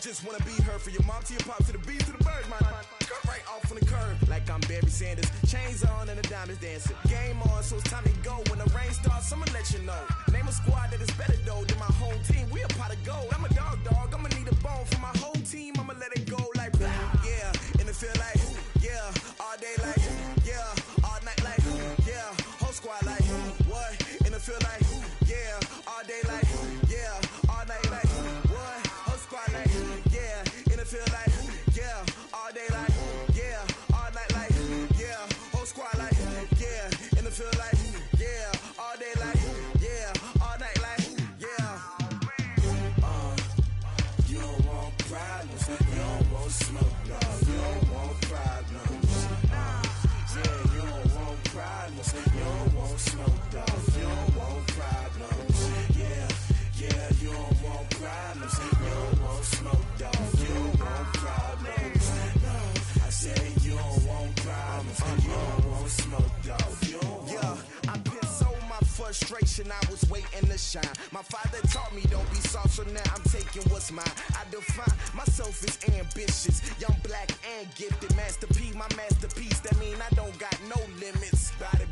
just wanna be heard. For your mom to your pop to the beat to the bird, man. Cut right off on the curb, like I'm Barry Sanders. Chains on and the diamonds dancing. Game on, so it's time to go. When the rain starts, I'ma let you know. Name a squad that is better though than my whole team. We a pot of gold. I'm a dog. I'ma need a bone for my whole team. I'ma let it go like yeah. And it feel like yeah. All day like yeah. All night like yeah. Whole squad like what? And it feel like yeah. All day like yeah. All night like what? Whole squad like yeah. And it feel like yeah. All day like yeah. All night like yeah. Whole squad like yeah. And it feel like yeah. All day like yeah. All night like yeah. You don't want problems. You don't want smoke, no. You don't want problems. Yeah, you don't want problems. You don't want smoke, dog. You don't want problems. Yeah, you don't want problems. You don't want smoke, dog. You don't want problems. No, I said you don't want problems. You don't want smoke, dog. You don't want. Yeah, I've been so my frustration. I was waiting to shine. My father taught me don't be soft, so now I'm taking what's mine. I define myself as ambitious, young, black, and gifted. Master P, my masterpiece. That mean I don't got no limits. Bout it,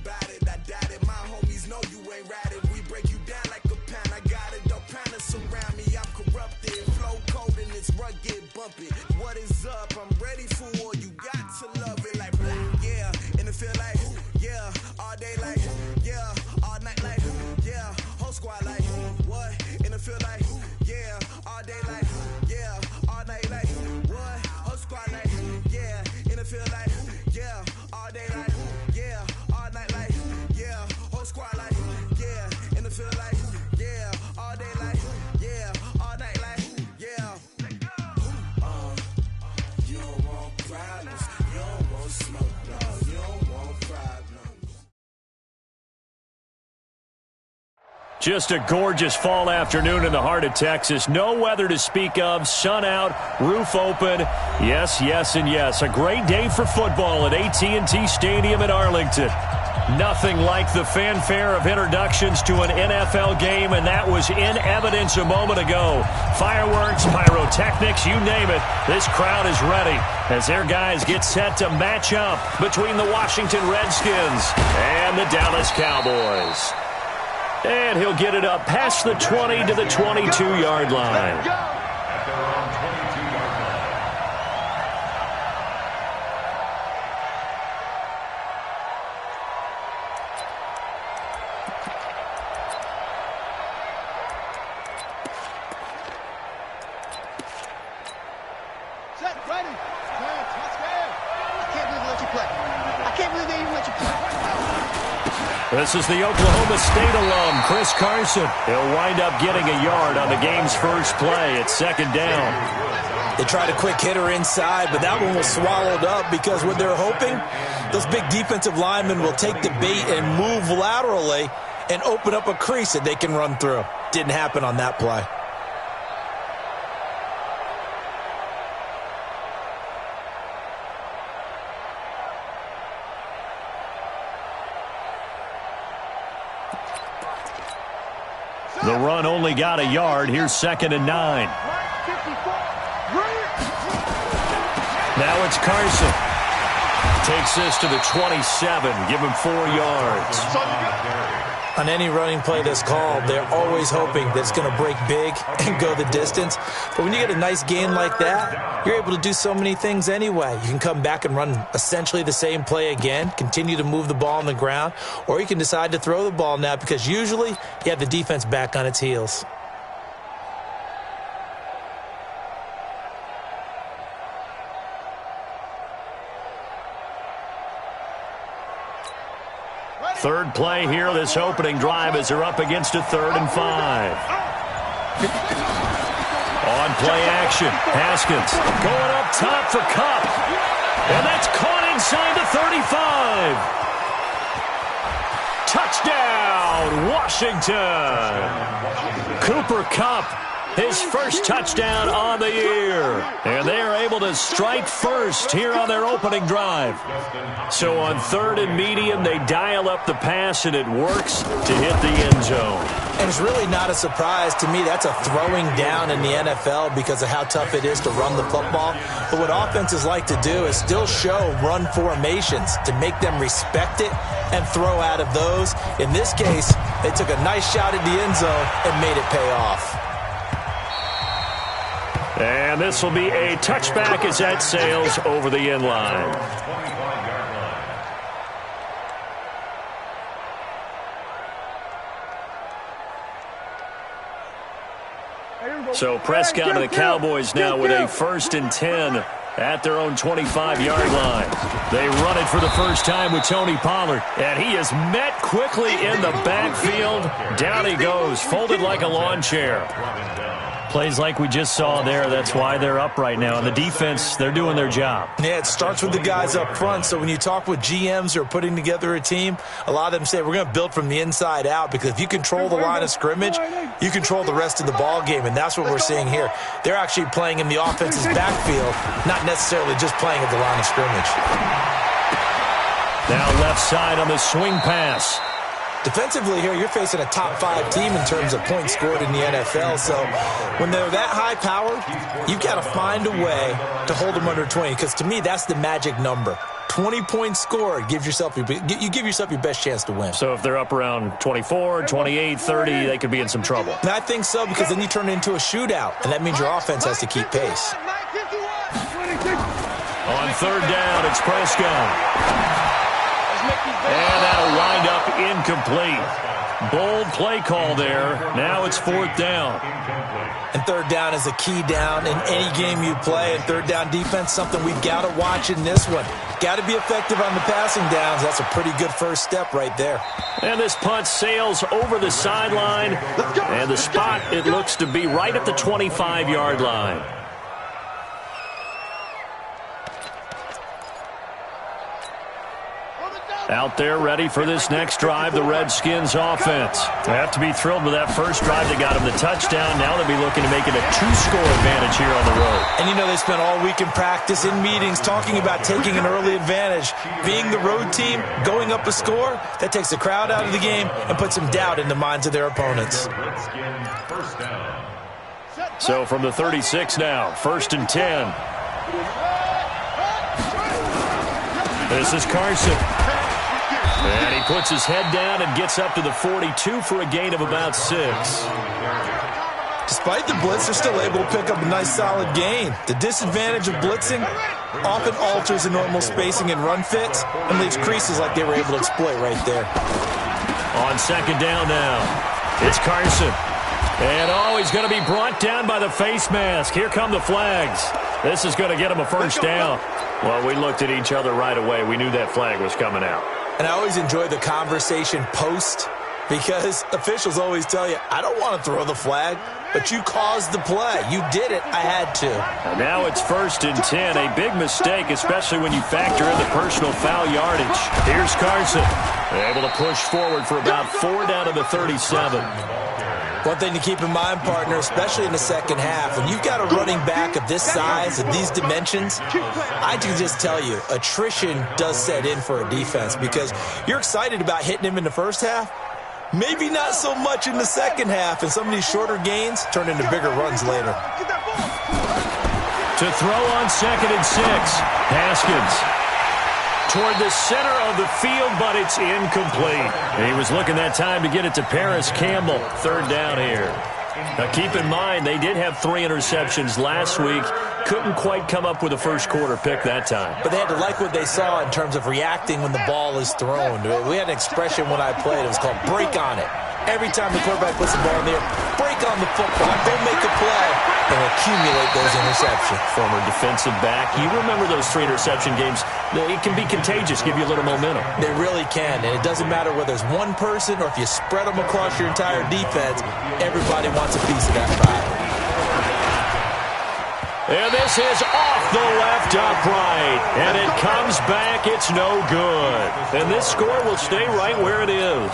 I doubt it. My homies know you ain't ratted. We break you down like a pound. I got it, don't panic surround me. I'm corrupted, flow cold and it's rugged, bumpy. What is up? I'm ready for war. You got to love it like black, yeah. And it feel like yeah. All day like yeah. All night like yeah. Whole squad like what? And it feel like yeah. All day like yeah. All night like what? Whole squad like yeah. And it feel like yeah. All day like yeah. All night like yeah. Whole squad like yeah. And it feel like yeah. All day like yeah. All night like yeah. You don't want problems. You don't want smoke, no. You don't want problems. Just a gorgeous fall afternoon in the heart of Texas. No weather to speak of. Sun out, roof open. Yes, yes, and yes. A great day for football at AT&T Stadium in Arlington. Nothing like the fanfare of introductions to an NFL game, and that was in evidence a moment ago. Fireworks, pyrotechnics, you name it. This crowd is ready as their guys get set to match up between the Washington Redskins and the Dallas Cowboys. And he'll get it up past the 20 to the 22-yard line. This is the Oklahoma State alum, Chris Carson. He'll wind up getting a yard on the game's first play at second down. They tried a quick hitter inside, but that one was swallowed up because what they're hoping, those big defensive linemen will take the bait and move laterally and open up a crease that they can run through. Didn't happen on that play. The run only got a yard. Here's 2nd and 9. Now it's Carson. Takes this to the 27. Give him 4 yards. On any running play that's called, they're always hoping that it's going to break big and go the distance. But when you get a nice gain like that, you're able to do so many things anyway. You can come back and run essentially the same play again, continue to move the ball on the ground, or you can decide to throw the ball now because usually you have the defense back on its heels. Third play here, this opening drive as they're up against a 3rd and 5. On play action, Haskins going up top for Kupp. And that's caught inside the 35. Touchdown, Washington. Cooper Kupp his first touchdown on the year. And they are able to strike first here on their opening drive. So on 3rd and medium, they dial up the pass, and it works to hit the end zone. And it's really not a surprise to me. That's a throwing down in the NFL because of how tough it is to run the football. But what offenses like to do is still show run formations to make them respect it and throw out of those. In this case, they took a nice shot at the end zone and made it pay off. And this will be a touchback as that sails over the end line. So Prescott and the Cowboys now with a 1st and 10 at their own 25-yard line. They run it for the first time with Tony Pollard, and he is met quickly in the backfield. Down he goes, folded like a lawn chair. Plays like we just saw there. That's why they're up right now. And the defense, they're doing their job. Yeah, it starts with the guys up front. So when you talk with GMs who are putting together a team, a lot of them say we're going to build from the inside out, because if you control the line of scrimmage, you control the rest of the ball game. And that's what we're seeing here. They're actually playing in the offense's backfield, not necessarily just playing at the line of scrimmage. Now left side on the swing pass. Defensively here, you're facing a top-5 team in terms of points scored in the NFL. So when they're that high-powered, you've got to find a way to hold them under 20, because to me, that's the magic number. 20 points scored, you give yourself your best chance to win. So if they're up around 24, 28, 30, they could be in some trouble. And I think so, because then you turn it into a shootout, and that means your offense has to keep pace. On 3rd down, it's Prescott. And that'll wind up incomplete. Bold play call there. Now it's 4th down. And 3rd down is a key down in any game you play. And 3rd down defense, something we've got to watch in this one. Got to be effective on the passing downs. That's a pretty good first step right there. And this punt sails over the sideline. And the spot, it looks to be right at the 25-yard line. Out there ready for this next drive, the Redskins offense. They have to be thrilled with that first drive. They got them the touchdown. Now they'll be looking to make it a 2-score advantage here on the road. And you know, they spent all week in practice, in meetings, talking about taking an early advantage. Being the road team, going up a score, that takes the crowd out of the game and puts some doubt in the minds of their opponents. So from the 36 now, 1st and 10. This is Carson. And he puts his head down and gets up to the 42 for a gain of about 6. Despite the blitz, they're still able to pick up a nice solid gain. The disadvantage of blitzing often alters the normal spacing and run fits and leaves creases like they were able to exploit right there. On 2nd down now, it's Carson. And he's going to be brought down by the face mask. Here come the flags. This is going to get him a 1st down. Well, we looked at each other right away. We knew that flag was coming out. And I always enjoy the conversation post, because officials always tell you, I don't want to throw the flag, but you caused the play. You did it. I had to. And now it's 1st and 10. A big mistake, especially when you factor in the personal foul yardage. Here's Carson. Able to push forward for about 4 down to the 37. One thing to keep in mind, partner, especially in the second half, when you've got a running back of this size, of these dimensions, I can just tell you, attrition does set in for a defense, because you're excited about hitting him in the first half, maybe not so much in the second half, and some of these shorter gains turn into bigger runs later. To throw on 2nd and 6, Haskins. Toward the center of the field, but it's incomplete. He was looking that time to get it to Paris Campbell. 3rd down here. Now keep in mind, they did have 3 interceptions last week. Couldn't quite come up with a first quarter pick that time. But they had to like what they saw in terms of reacting when the ball is thrown. We had an expression when I played. It was called break on it. Every time the quarterback puts the ball in the air, break on the football. Don't make a play and accumulate those interceptions. Former defensive back. You remember those 3 interception games. It can be contagious, give you a little momentum. They really can, and it doesn't matter whether it's one person or if you spread them across your entire defense, everybody wants a piece of that pie. And this is off the left upright. And it comes back. It's no good. And this score will stay right where it is.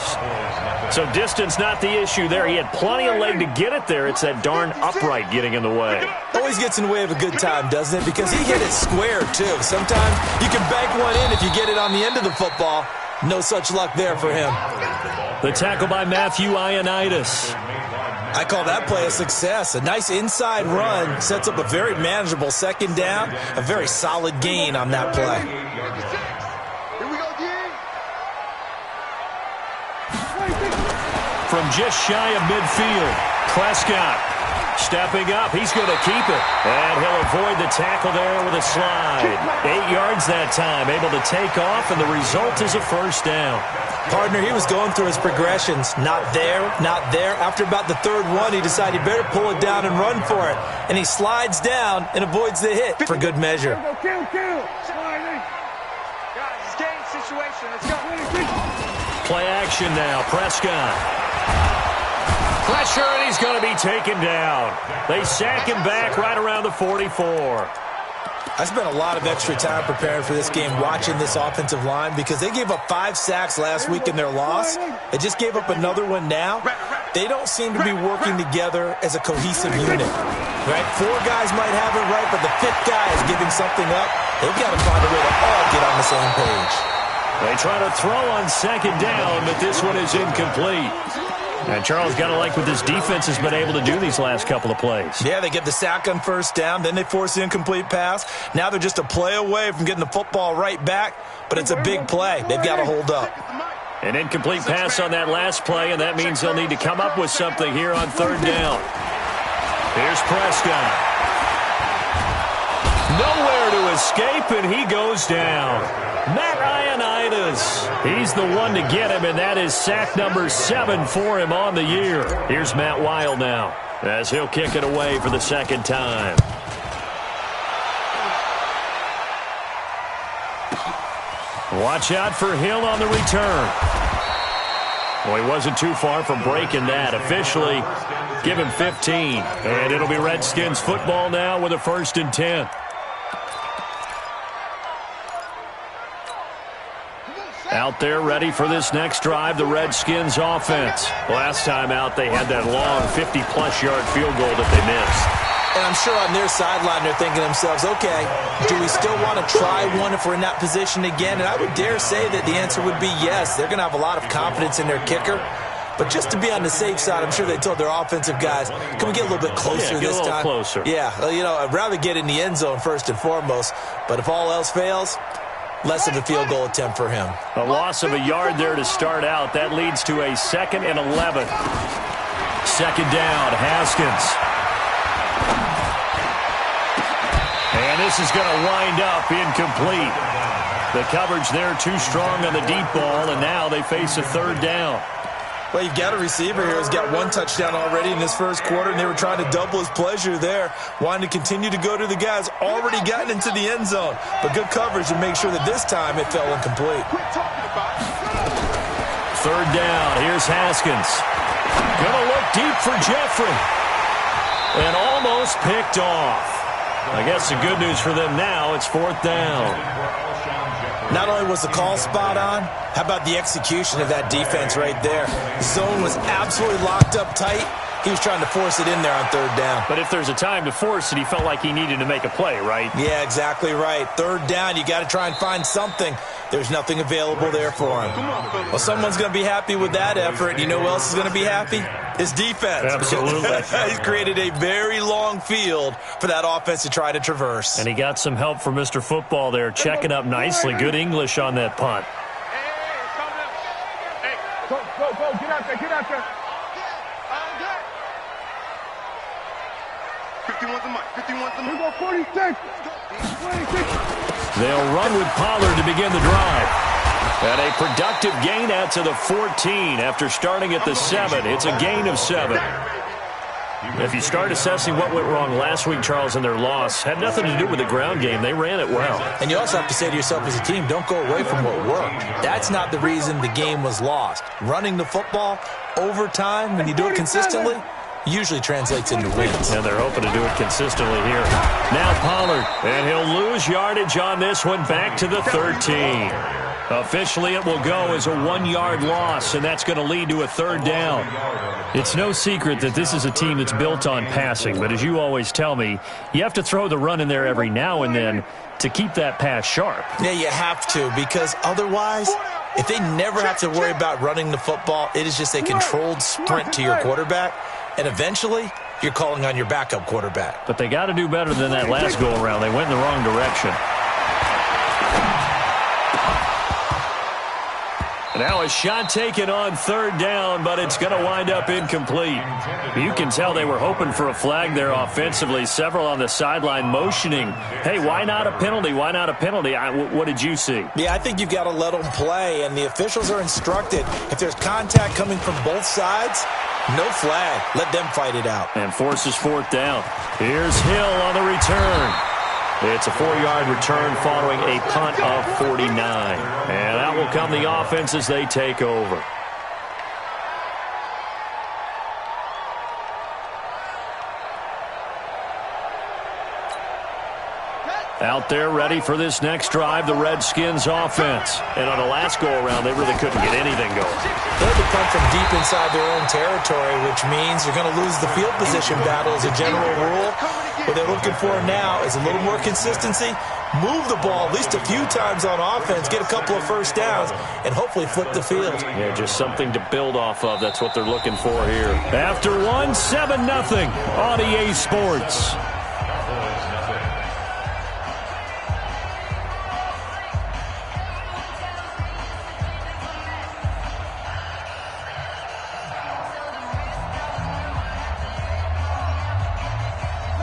So distance not the issue there. He had plenty of leg to get it there. It's that darn upright getting in the way. Always gets in the way of a good time, doesn't it? Because he hit it square, too. Sometimes you can bank one in if you get it on the end of the football. No such luck there for him. The tackle by Matthew Ioannidis. I call that play a success. A nice inside run sets up a very manageable second down. A very solid gain on that play. From just shy of midfield, Prescott stepping up. He's going to keep it. And he'll avoid the tackle there with a slide. 8 yards that time, able to take off, and the result is a first down. Partner, he was going through his progressions. Not there, not there. After about the third one, he decided he better pull it down and run for it. And he slides down and avoids the hit for good measure. Kill. Guys, it's game situation. Let's go. Play action now. Prescott. Pressure, and he's going to be taken down. They sack him back right around the 44. I spent a lot of extra time preparing for this game, watching this offensive line, because they gave up 5 sacks last week in their loss. They just gave up another one now. They don't seem to be working together as a cohesive unit. Right? 4 guys might have it right, but the 5th guy is giving something up. They've got to find a way to all get on the same page. They try to throw on second down, but this one is incomplete. And Charles, got to like what this defense has been able to do these last couple of plays. Yeah, they get the sack on first down, then they force the incomplete pass. Now they're just a play away from getting the football right back, but it's a big play. They've got to hold up. An incomplete pass on that last play, and that means they'll need to come up with something here on third down. Here's Prescott. Nowhere to escape, and he goes down. Matt Ioannidis. He's the one to get him, and that is sack number 7 for him on the year. Here's Matt Wild now, as he'll kick it away for the second time. Watch out for Hill on the return. Well, he wasn't too far from breaking that. Officially, give him 15. And it'll be Redskins football now with a 1st and 10. Out there ready for this next drive, the Redskins offense. Last time out, they had that long 50-plus yard field goal that they missed. And I'm sure on their sideline, they're thinking to themselves, okay, do we still want to try one if we're in that position again? And I would dare say that the answer would be yes. They're going to have a lot of confidence in their kicker. But just to be on the safe side, I'm sure they told their offensive guys, can we get a little bit closer this time? Closer. Yeah, you know, I'd rather get in the end zone first and foremost. But if all else fails, less of a field goal attempt for him. A loss of a yard there to start out. That leads to a 2nd and 11. Second down, Haskins. And this is going to wind up incomplete. The coverage there too strong on the deep ball, and now they face a 3rd down. Well, you've got a receiver here who's got 1 touchdown already in this first quarter, and they were trying to double his pleasure there, wanting to continue to go to the guys already gotten into the end zone. But good coverage to make sure that this time it fell incomplete. 3rd down. Here's Haskins. Going to look deep for Jeffrey. And almost picked off. I guess the good news for them now, it's 4th down. Not only was the call spot on, how about the execution of that defense right there? The zone was absolutely locked up tight. He was trying to force it in there on 3rd down. But if there's a time to force it, he felt like he needed to make a play, right? Yeah, exactly right. 3rd down, you got to try and find something. There's nothing available there for him. Well, someone's going to be happy with that effort. You know who else is going to be happy? His defense. Absolutely. He's created a very long field for that offense to try to traverse. And he got some help from Mr. Football there, checking up nicely. Good English on that punt. Go, get out there. 51's the mark. 46. They'll run with Pollard to begin the drive. And a productive gain out to the 14 after starting at the 7. It's a gain of 7. If you start assessing what went wrong last week, Charles, in their loss, had nothing to do with the ground game. They ran it well. And you also have to say to yourself as a team, don't go away from what worked. That's not the reason the game was lost. Running the football over time, when you do it consistently, usually translates into wins. And they're hoping to do it consistently here. Now Pollard, and he'll lose yardage on this one, back to the 13. Officially, it will go as a 1-yard loss, and that's going to lead to a 3rd down. It's no secret that this is a team that's built on passing, but as you always tell me, you have to throw the run in there every now and then to keep that pass sharp. Yeah, you have to, because otherwise, if they never have to worry about running the football, it is just a controlled sprint to your quarterback, and eventually, you're calling on your backup quarterback. But they got to do better than that last go-around. They went in the wrong direction. Now a shot taken on 3rd down, but it's going to wind up incomplete. You can tell they were hoping for a flag there offensively. Several on the sideline motioning, hey, why not a penalty? Why not a penalty? What did you see? Yeah, I think you've got to let them play, and the officials are instructed. If there's contact coming from both sides, no flag. Let them fight it out. And forces 4th down. Here's Hill on the return. It's a 4-yard return following a punt of 49. And out will come the offense as they take over. Out there ready for this next drive, the Redskins offense. And on the last go-around, they really couldn't get anything going. They had to punt from deep inside their own territory, which means you're going to lose the field position battle as a general rule. What they're looking for now is a little more consistency, move the ball at least a few times on offense, get a couple of 1st downs, and hopefully flip the field. Yeah, just something to build off of. That's what they're looking for here. After 7-0 on EA Sports.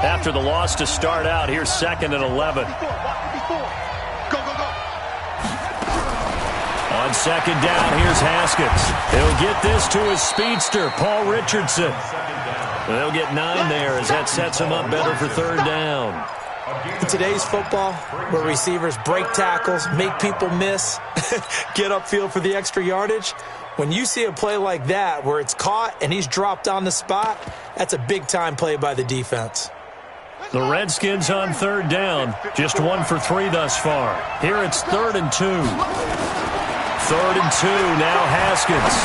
After the loss to start out, here's 2nd and 11. On 2nd down, here's Haskins. He'll get this to his speedster, Paul Richardson. They'll get 9 there as that sets him up better for 3rd down. In today's football, where receivers break tackles, make people miss, get upfield for the extra yardage, when you see a play like that where it's caught and he's dropped on the spot, that's a big-time play by the defense. The Redskins on 3rd down, just 1 for 3 thus far. Here it's 3rd and 2. 3rd and 2, now Haskins.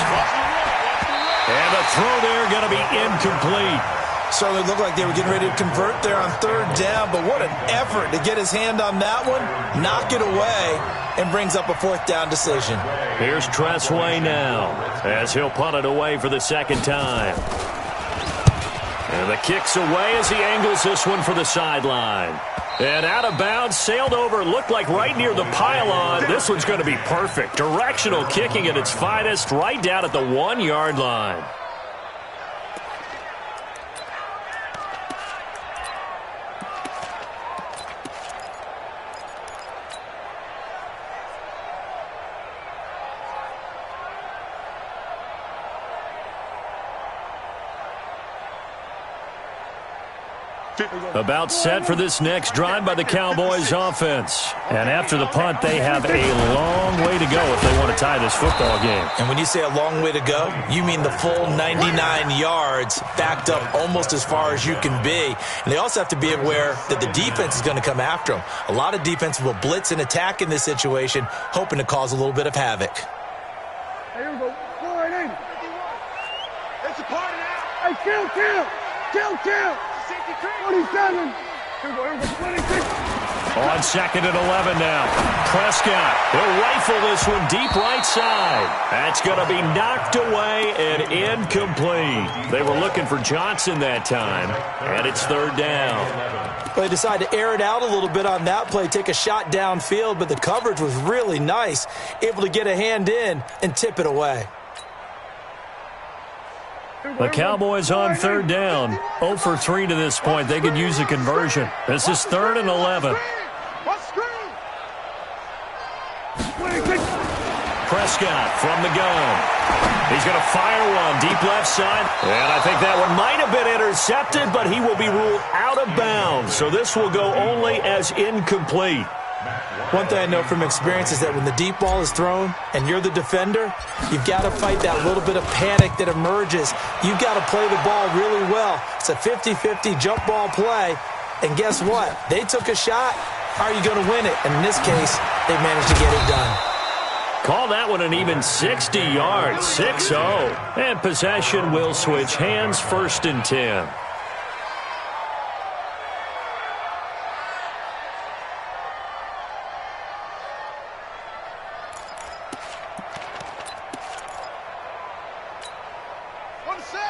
And the throw there going to be incomplete. Certainly looked like they were getting ready to convert there on 3rd down, but what an effort to get his hand on that one, knock it away, and brings up a 4th down decision. Here's Tressway now, as he'll punt it away for the 2nd time. And the kick's away as he angles this one for the sideline. And out of bounds, sailed over, looked like right near the pylon. This one's going to be perfect. Directional kicking at its finest, right down at the 1-yard line. About set for this next drive by the Cowboys offense. And after the punt, they have a long way to go if they want to tie this football game. And when you say a long way to go, you mean the full 99 yards backed up almost as far as you can be. And they also have to be aware that the defense is going to come after them. A lot of defense will blitz and attack in this situation, hoping to cause a little bit of havoc. Hey, here we go. 480. It's a party now. Hey, kill. 27. Here we go. 26. On 2nd and 11 now. Prescott, he'll rifle this one deep right side. That's going to be knocked away and incomplete. They were looking for Johnson that time, and it's 3rd down. They decided to air it out a little bit on that play, take a shot downfield, but the coverage was really nice, able to get a hand in and tip it away. The Cowboys on 3rd down, 0 for 3 to this point. They could use a conversion. This is 3rd and 11. Prescott from the gun. He's going to fire one deep left side. And I think that one might have been intercepted, but he will be ruled out of bounds. So this will go only as incomplete. One thing I know from experience is that when the deep ball is thrown and you're the defender, you've got to fight that little bit of panic that emerges. You've got to play the ball really well. It's a 50-50 jump ball play. And guess what? They took a shot. How are you going to win it? And in this case, they managed to get it done. Call that one an even 60 yards, 6-0. And possession will switch hands, 1st and 10.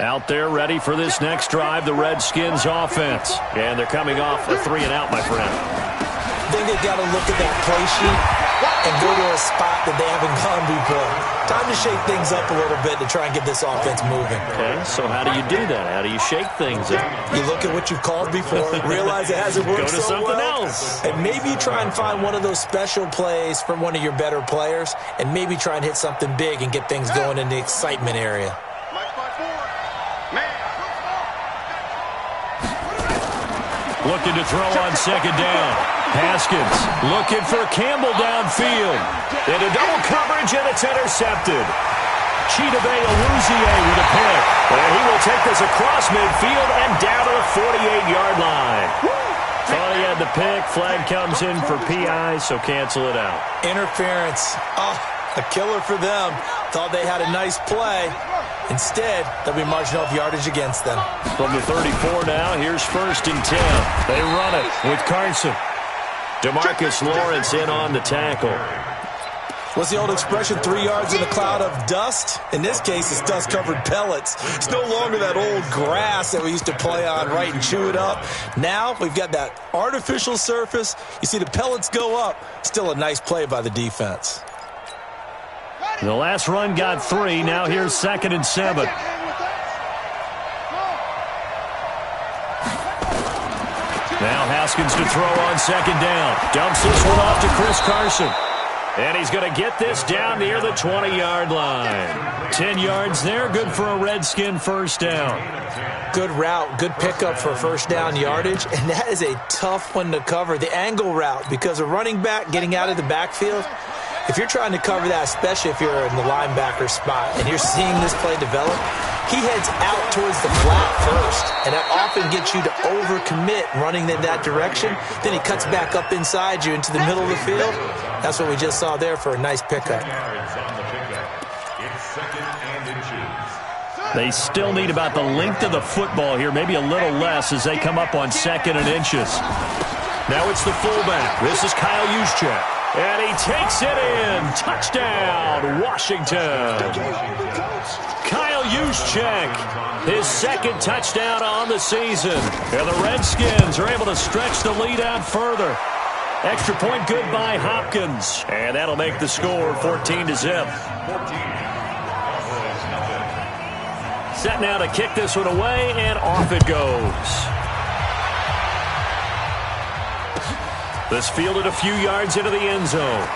Out there ready for this next drive, the Redskins offense. And they're coming off a 3-and-out, my friend. I think they've got to look at that play sheet and go to a spot that they haven't gone before. Time to shake things up a little bit to try and get this offense moving. Okay, so how do you do that? How do you shake things up? You look at what you've called before, realize it hasn't worked so so something well, else. and maybe try and find one of those special plays from one of your better players, and maybe try and hit something big and get things going in the excitement area. Looking to throw on 2nd down. Haskins looking for Campbell downfield. Into double coverage, and it's intercepted. Chidobe Awuzie with a pick. And he will take this across midfield and down to the 48-yard line. Thought he had the pick. Flag comes in for PI, so cancel it out. Interference. Oh, a killer for them. Thought they had a nice play. Instead, they'll be marching off yardage against them. From the 34 now, here's 1st and 10. They run it with Carson. DeMarcus Lawrence in on the tackle. What's the old expression, 3 yards in a cloud of dust? In this case, it's dust-covered pellets. It's no longer that old grass that we used to play on, right, and chew it up. Now we've got that artificial surface. You see the pellets go up. Still a nice play by the defense. The last run got 3. Now here's 2nd and 7. Now Haskins to throw on 2nd down. Dumps this one off to Chris Carson. And he's going to get this down near the 20-yard line. 10 yards there, good for a Redskin 1st down. Good route, good pickup for 1st down yardage, and that is a tough one to cover, the angle route, because a running back getting out of the backfield, if you're trying to cover that, especially if you're in the linebacker spot and you're seeing this play develop, he heads out towards the flat first, and that often gets you to overcommit running in that direction. Then he cuts back up inside you into the middle of the field. That's what we just saw there for a nice pickup. They still need about the length of the football here, maybe a little less as they come up on 2nd and inches. Now it's the fullback. This is Kyle Juszczyk. And he takes it in. Touchdown, Washington. Kyle Juszczyk, his 2nd touchdown on the season. And the Redskins are able to stretch the lead out further. Extra point good by Hopkins. And that'll make the score 14-0. Set now to kick this one away, and off it goes. This fielded a few yards into the end zone.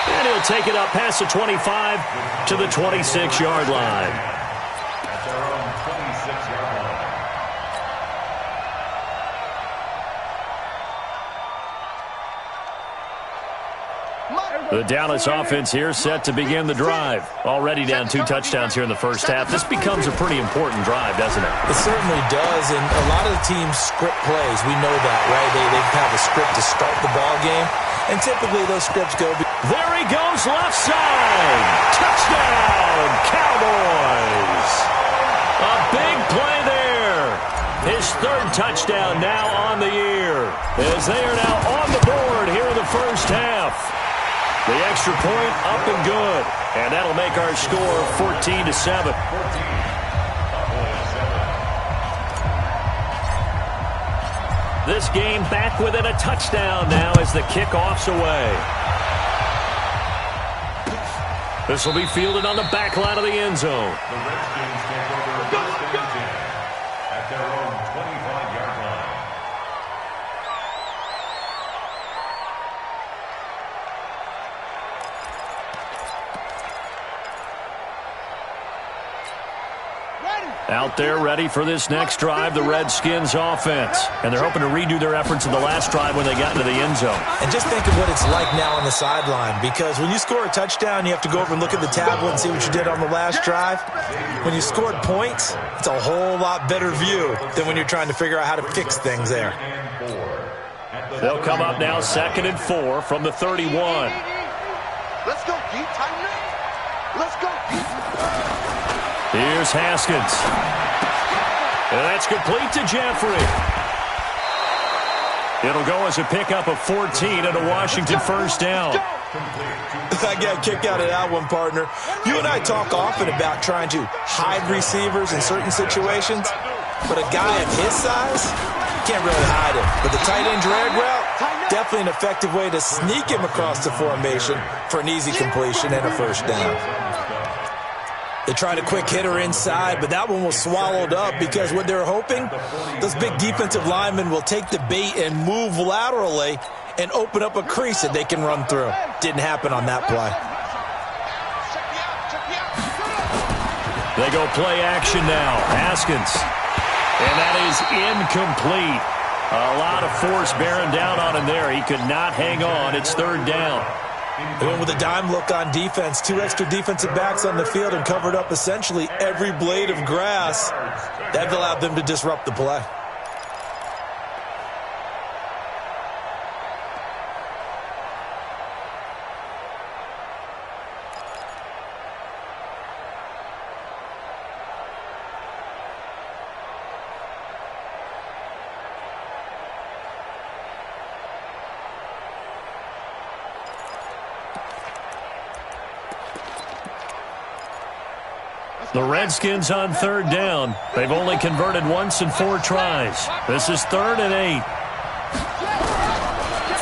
And he'll take it up past the 25 to the 26-yard line. At their own 26-yard line. The Dallas offense here set to begin the drive. Already down 2 touchdowns here in the first half. This becomes a pretty important drive, doesn't it? It certainly does, and a lot of the teams script plays. We know that, right? They have a script to start the ball game, and typically those scripts go. There he goes, left side. Touchdown, Cowboys. A big play there. His 3rd touchdown now on the year, as they are now on the board here in the first half. The extra point up and good. And that'll make our score 14-7. This game back within a touchdown now as the kickoff's away. This will be fielded on the back line of the end zone. The Redskins take over 1st and 10 at their own 25-yard line. Out there ready for this next drive, the Redskins offense. And they're hoping to redo their efforts in the last drive when they got into the end zone. And just think of what it's like now on the sideline, because when you score a touchdown, you have to go over and look at the tablet and see what you did on the last drive. When you scored points, it's a whole lot better view than when you're trying to figure out how to fix things there. They'll come up now 2nd and 4 from the 31. Let's go, Pete. Tighten up. Let's go, Pete. Here's Haskins. And that's complete to Jeffrey. It'll go as a pickup of 14 and a Washington first down. I got a kick out of that one, partner. You and I talk often about trying to hide receivers in certain situations, but a guy of his size can't really hide him. But the tight end drag route, definitely an effective way to sneak him across the formation for an easy completion and a first down. They tried a quick hitter inside, but that one was swallowed up because what they're hoping, those big defensive linemen will take the bait and move laterally and open up a crease that they can run through. Didn't happen on that play. They go play action now. Haskins. And that is incomplete. A lot of force bearing down on him there. He could not hang on. It's 3rd down. They went with a dime look on defense. 2 extra defensive backs on the field and covered up essentially every blade of grass. That allowed them to disrupt the play. The Redskins on 3rd down. They've only converted once in 4 tries. This is 3rd and 8.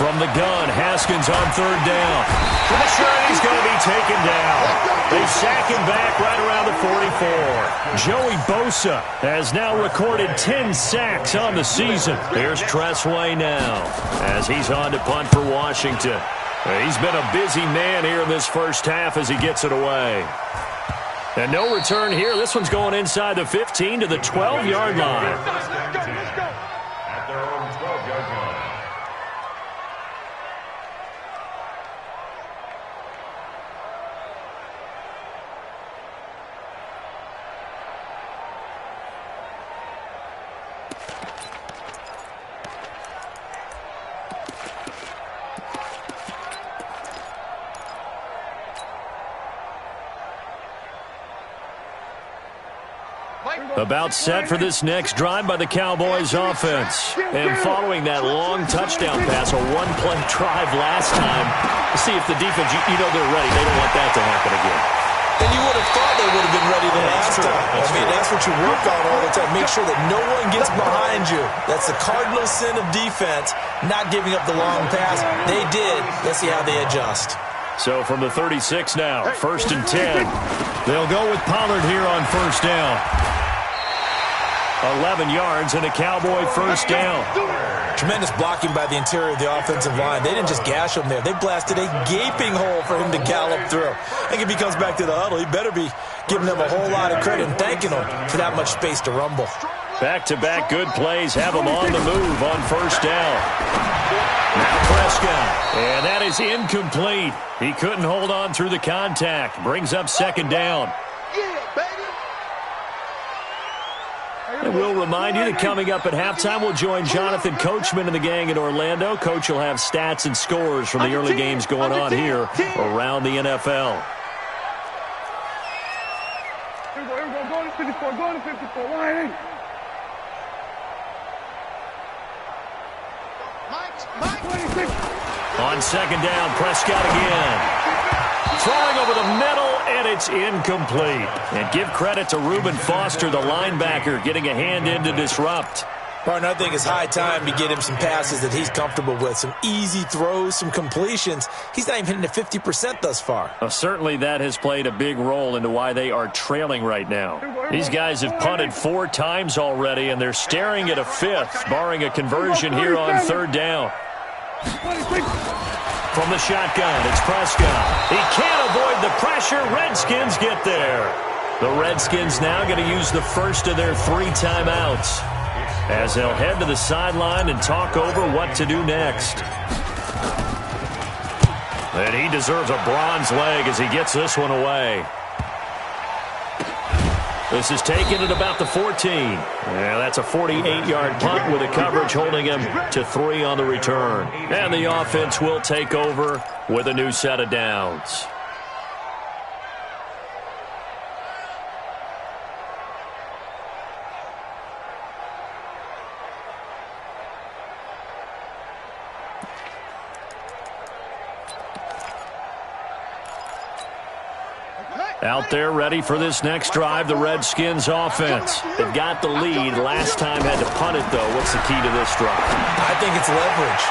From the gun, Haskins on 3rd down. Pressure, and he's going to be taken down. They sack him back right around the 44. Joey Bosa has now recorded 10 sacks on the season. Here's Tressway now as he's on to punt for Washington. He's been a busy man here in this first half as he gets it away. And no return here. This one's going inside the 15 to the 12-yard line. At their own 12-yard line. About set for this next drive by the Cowboys offense. And following that long touchdown pass, a one-play drive last time, see if the defense, you know they're ready. They don't want that to happen again. And you would have thought they would have been ready the last time. That's what you work on all the time. Make sure that no one gets behind you. That's the cardinal sin of defense, not giving up the long pass. They did. Let's see how they adjust. So from the 36 now, 1st and 10. They'll go with Pollard here on first down. 11 yards and a Cowboy first down. Tremendous blocking by the interior of the offensive line. They didn't just gash him there. They blasted a gaping hole for him to gallop through. I think if he comes back to the huddle, he better be giving them a whole lot of credit and thanking them for that much space to rumble. Back-to-back good plays have him on the move on first down. Now Prescott, and that is incomplete. He couldn't hold on through the contact. Brings up 2nd down. And we'll remind you that coming up at halftime, we'll join Jonathan Coachman and the gang in Orlando. Coach will have stats and scores from the early games going on here around the NFL. Here we go. Go to 54. Go to 54. Line. On 2nd down, Prescott again. Throwing over the middle, and it's incomplete. And give credit to Reuben Foster, the linebacker, getting a hand in to disrupt. Partner, I think it's high time to get him some passes that he's comfortable with. Some easy throws, some completions. He's not even hitting the 50% thus far. Certainly that has played a big role into why they are trailing right now. These guys have punted 4 times already, and they're staring at a 5th, barring a conversion here on 3rd down. From the shotgun, it's Prescott. He can't avoid the pressure. Redskins get there. The Redskins now going to use the first of their 3 timeouts as they'll head to the sideline and talk over what to do next. And he deserves a bronze leg as he gets this one away. This is taken at about the 14. Yeah, that's a 48-yard punt with the coverage holding him to 3 on the return. And the offense will take over with a new set of downs. Out there ready for this next drive, the Redskins offense. They've got the lead. Last time had to punt it, though. What's the key to this drive? I think it's leverage.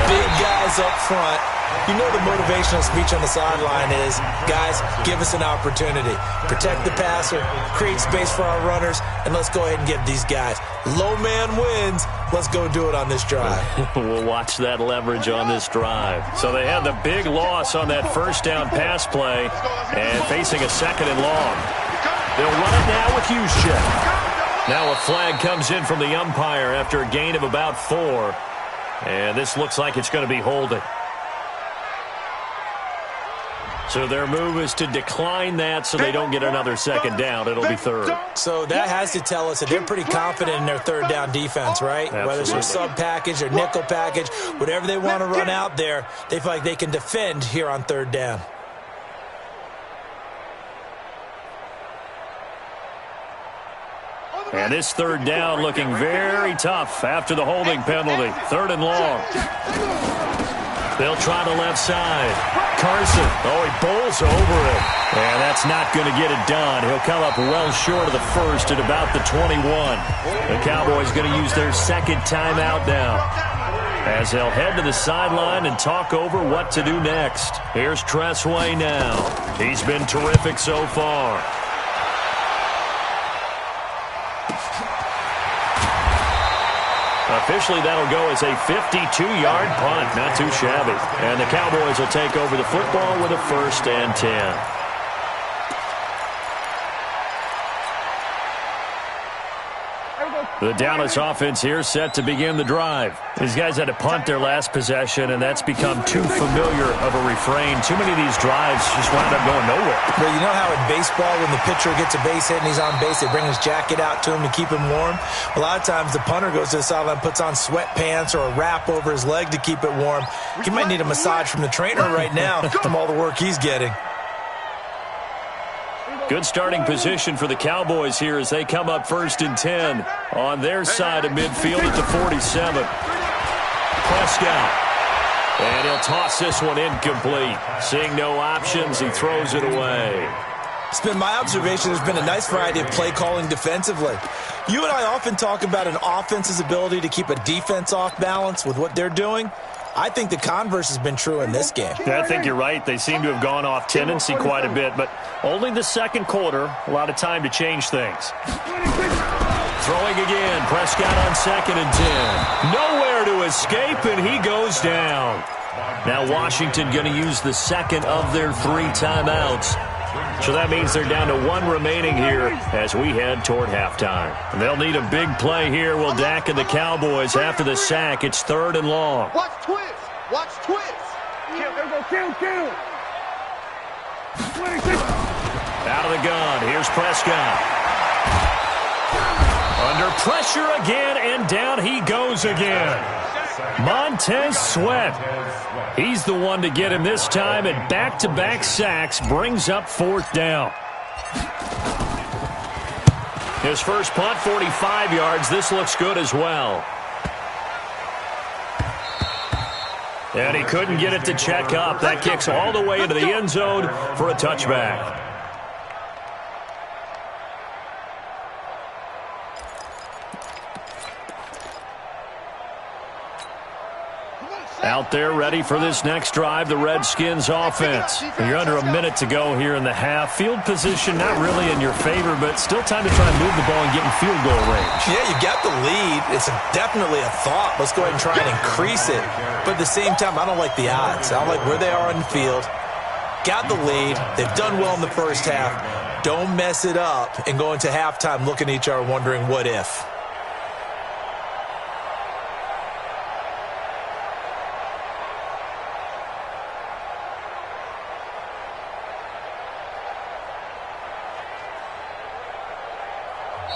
Big guys up front. You know the motivational speech on the sideline is, guys, give us an opportunity. Protect the passer, create space for our runners, and let's go ahead and give these guys. Low man wins. Let's go do it on this drive. We'll watch that leverage on this drive. So they had the big loss on that first down pass play and facing a 2nd and long. They'll run it now with Juszczyk. Now a flag comes in from the umpire after a gain of about 4. And this looks like it's going to be holding. So their move is to decline that so they don't get another 2nd down. It'll be 3rd. So that has to tell us that they're pretty confident in their 3rd down defense, right? Absolutely. Whether it's their sub package or nickel package, whatever they want to run out there, they feel like they can defend here on 3rd down. And this 3rd down looking very tough after the holding penalty. 3rd and long. They'll try the left side. Carson, he bowls over it. And that's not going to get it done. He'll come up well short of the first at about the 21. The Cowboys going to use their 2nd timeout now as they'll head to the sideline and talk over what to do next. Here's Tressway now. He's been terrific so far. Officially, that'll go as a 52-yard punt. Not too shabby. And the Cowboys will take over the football with a 1st and 10. The Dallas offense here set to begin the drive. These guys had to punt their last possession, and that's become too familiar of a refrain. Too many of these drives just wound up going nowhere. But you know how in baseball, when the pitcher gets a base hit and he's on base, they bring his jacket out to him to keep him warm? A lot of times the punter goes to the sideline, puts on sweatpants or a wrap over his leg to keep it warm. He might need a massage from the trainer right now from all the work he's getting. Good starting position for the Cowboys here as they come up 1st and 10 on their side of midfield at the 47. Prescott. And he'll toss this one incomplete. Seeing no options, he throws it away. It's been my observation there's been a nice variety of play calling defensively. You and I often talk about an offense's ability to keep a defense off balance with what they're doing. I think the converse has been true in this game. Yeah, I think you're right. They seem to have gone off tendency quite a bit, but only the 2nd quarter, a lot of time to change things. Throwing again, Prescott on 2nd and 10. Nowhere to escape, and he goes down. Now Washington going to use the 2nd of their 3 timeouts. So that means they're down to 1 remaining here as we head toward halftime. And they'll need a big play here. Will Dak and the Cowboys after the sack. It's 3rd and long. Watch twist. Watch twist. Kill. There go. Kill. 26. Out of the gun. Here's Prescott. Under pressure again, and down he goes again. Montez Sweat. He's the one to get him this time, and back-to-back sacks brings up 4th down. His first punt, 45 yards. This looks good as well. And he couldn't get it to check up. That kicks all the way into the end zone for a touchback. Out there ready for this next drive, the Redskins offense. You're under a minute to go here in the half. Field position not really in your favor, but still time to try and move the ball and get in field goal range. Yeah, you got the lead. It's definitely a thought. Let's go ahead and try and increase it. But at the same time, I don't like the odds. I don't like where they are on the field. Got the lead. They've done well in the first half. Don't mess it up and go into halftime looking at each other wondering what if.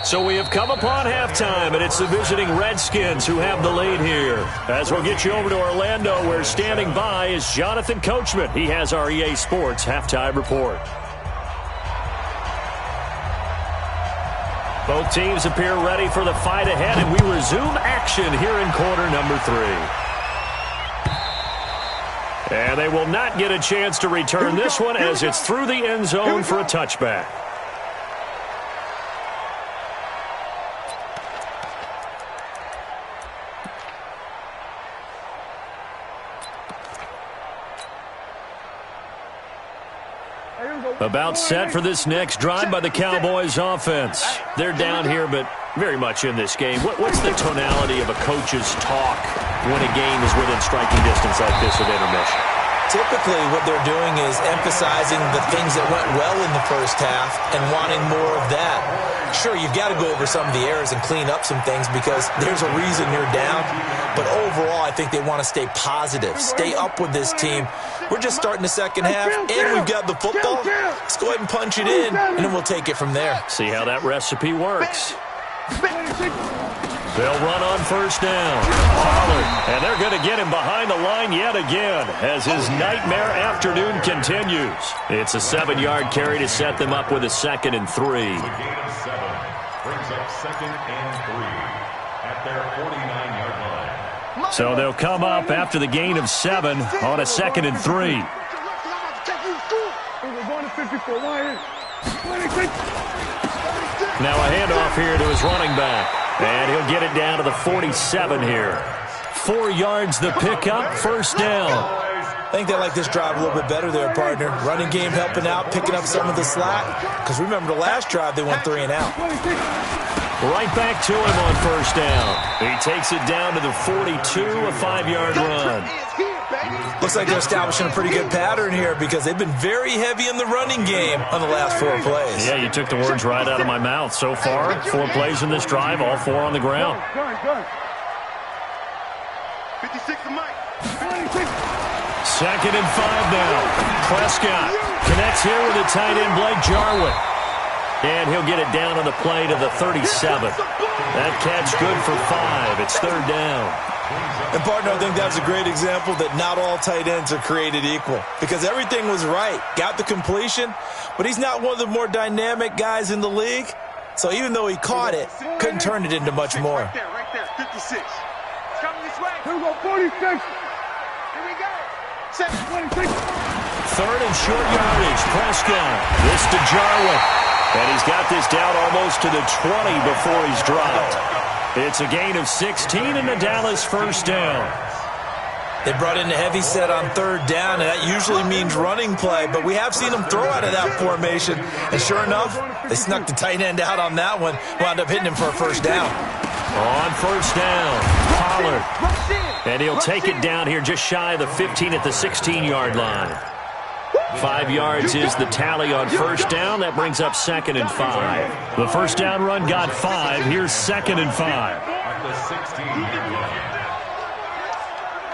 So we have come upon halftime, and it's the visiting Redskins who have the lead here. As we'll get you over to Orlando, where standing by is Jonathan Coachman. He has our EA Sports halftime report. Both teams appear ready for the fight ahead, and we resume action here in quarter number 3. And they will not get a chance to return this one as it's through the end zone for a touchback. About set for this next drive by the Cowboys offense. They're down here, but very much in this game. What's the tonality of a coach's talk when a game is within striking distance like this at intermission? Typically, what they're doing is emphasizing the things that went well in the first half and wanting more of that. Sure, you've got to go over some of the errors and clean up some things because there's a reason you're down. But overall, I think they want to stay positive, stay up with this team. We're just starting the second half, and we've got the football. Let's go ahead and punch it in, and then we'll take it from there. See how that recipe works. They'll run on first down. Pollard, and they're going to get him behind the line yet again as his nightmare afternoon continues. It's a 7-yard carry to set them up with a 2nd and 3. The gain of 7 brings up 2nd and 3 at their 49-yard line. So they'll come up after the gain of 7 on a 2nd and 3. Now a handoff here to his running back. And he'll get it down to the 47 here. 4 yards the pickup, first down. I think they like this drive a little bit better there, partner. Running game helping out, picking up some of the slack. Because remember, the last drive, they went 3 and out. Right back to him on first down. He takes it down to the 42, a 5-yard run. Looks like they're establishing a pretty good pattern here because they've been very heavy in the running game on the last 4 plays. Yeah, you took the words right out of my mouth. So far, 4 plays in this drive, all 4 on the ground. 56 to Mike. 2nd and 5 now. Prescott connects here with the tight end, Blake Jarwin. And he'll get it down on the play to the 37. That catch good for 5. It's 3rd down. And, partner, I think that's a great example that not all tight ends are created equal because everything was right. Got the completion, but he's not one of the more dynamic guys in the league. So even though he caught it, couldn't turn it into much more. Right there, 56. It's coming this way. Here we go, 46. Here we go. 26. 3rd and short yardage. Prescott. This to Jarwin. And he's got this down almost to the 20 before he's dropped. It's a gain of 16 and a Dallas first down. They brought in a heavy set on 3rd down, and that usually means running play, but we have seen them throw out of that formation. And sure enough, they snuck the tight end out on that one, wound up hitting him for a first down. On first down, Pollard. And he'll take it down here just shy of the 15 at the 16-yard line. 5 yards is the tally on first down. That brings up 2nd and 5. The first down run got 5. Here's 2nd and 5. At the 16-yard line.